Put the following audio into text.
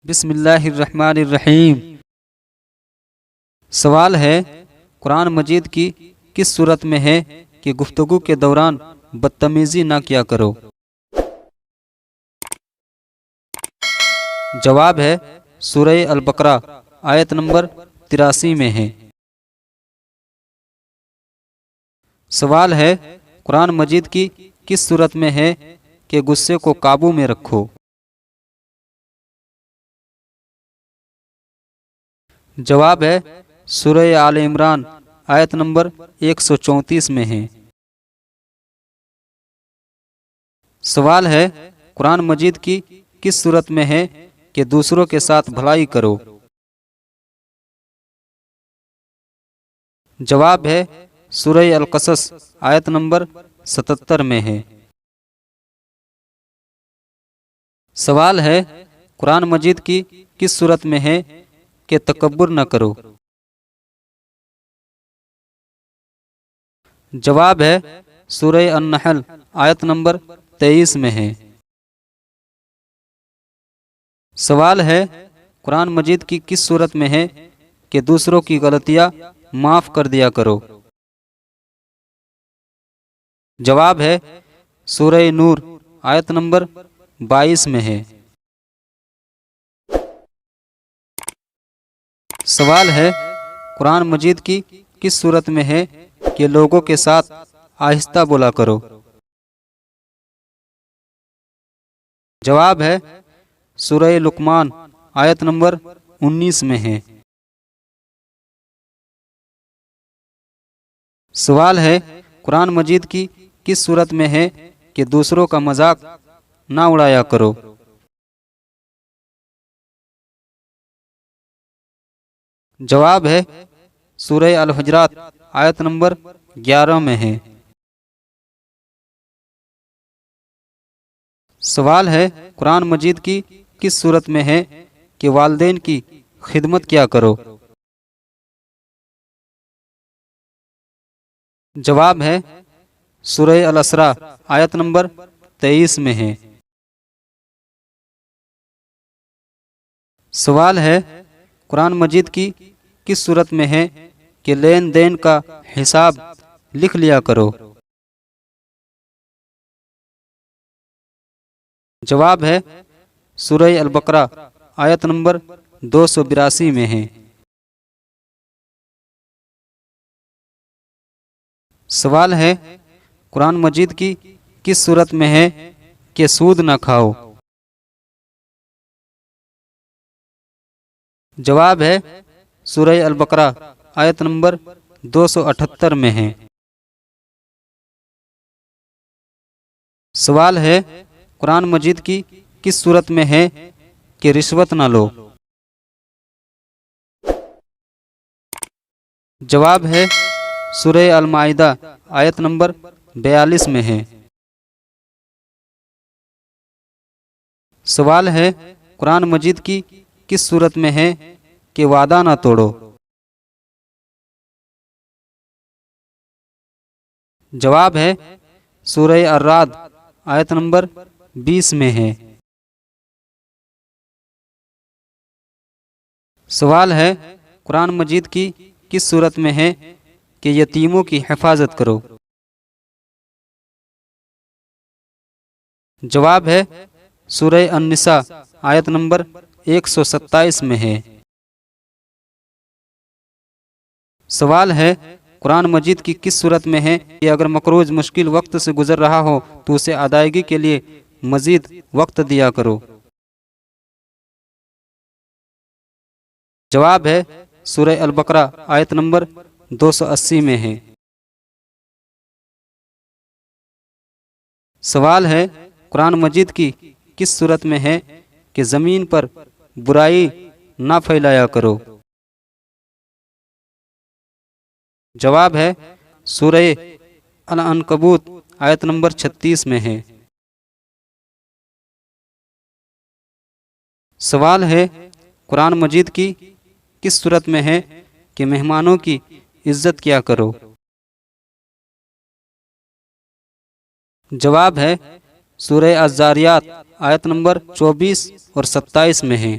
بسم اللہ الرحمن الرحیم۔ سوال ہے، قرآن مجید کی کس صورت میں ہے کہ گفتگو کے دوران بدتمیزی نہ کیا کرو؟ جواب ہے سورہ البقرہ آیت نمبر 83 میں ہے۔ سوال ہے، قرآن مجید کی کس صورت میں ہے کہ غصے کو قابو میں رکھو؟ جواب ہے سورہ آل عمران آیت نمبر 134 میں ہے۔ سوال ہے، قرآن مجید کی کس صورت میں ہے کہ دوسروں کے ساتھ بھلائی کرو؟ جواب ہے سورہ القصص آیت نمبر 77 میں ہے۔ سوال ہے، قرآن مجید کی کس صورت میں ہے کہ تکبر نہ کرو؟ جواب ہے سورہ النحل آیت نمبر 23 میں ہے۔ سوال ہے، قرآن مجید کی کس صورت میں ہے کہ دوسروں کی غلطیاں معاف کر دیا کرو؟ جواب ہے سورہ نور آیت نمبر 22 میں ہے۔ سوال ہے، قرآن مجید کی کس صورت میں ہے کہ لوگوں کے ساتھ آہستہ بولا کرو؟ جواب ہے سورہ لقمان آیت نمبر 19 میں ہے۔ سوال ہے، قرآن مجید کی کس صورت میں ہے کہ دوسروں کا مذاق نہ اڑایا کرو؟ جواب ہے سورہ الحجرات آیت نمبر 11 میں ہے۔ سوال ہے، قرآن مجید کی کس صورت میں ہے کہ والدین کی خدمت کیا کرو؟ جواب ہے سورہ الاسراء آیت نمبر 23 میں ہے۔ سوال ہے، قرآن مجید کی کس صورت میں ہے کہ لین دین کا حساب لکھ لیا کرو؟ جواب ہے سورہ البقرہ آیت نمبر 282 میں ہے۔ سوال ہے، قرآن مجید کی کس صورت میں ہے کہ سود نہ کھاؤ؟ جواب ہے سورہ البقرہ آیت نمبر 278 میں ہے۔ سوال ہے، قرآن مجید کی کس صورت میں ہے کہ رشوت نہ لو؟ جواب ہے سورہ المائدہ آیت نمبر 42 میں ہے۔ سوال ہے، قرآن مجید کی کس صورت میں ہے کہ وعدہ نہ توڑو؟ جواب ہے سورہ الرعد آیت نمبر 20 میں ہے۔ سوال ہے، قرآن مجید کی کس صورت میں ہے کہ یتیموں کی حفاظت کرو؟ جواب ہے سورہ النساء آیت نمبر 127 میں ہے۔ سوال ہے، قرآن مجید کی کس صورت میں ہے کہ اگر مقروض مشکل وقت سے گزر رہا ہو تو اسے ادائیگی کے لیے مزید وقت دیا کرو؟ جواب ہے سورہ البقرہ آیت نمبر 280 میں ہے۔ سوال ہے، قرآن مجید کی کس صورت میں ہے کہ زمین پر برائی نہ پھیلایا کرو؟ جواب ہے سورہ العنکبوت آیت نمبر 36 میں ہے۔ سوال ہے، قرآن مجید کی کس صورت میں ہے کہ مہمانوں کی عزت کیا کرو؟ جواب ہے، سورہ الذاریات آیت نمبر 24 اور 27 میں ہے۔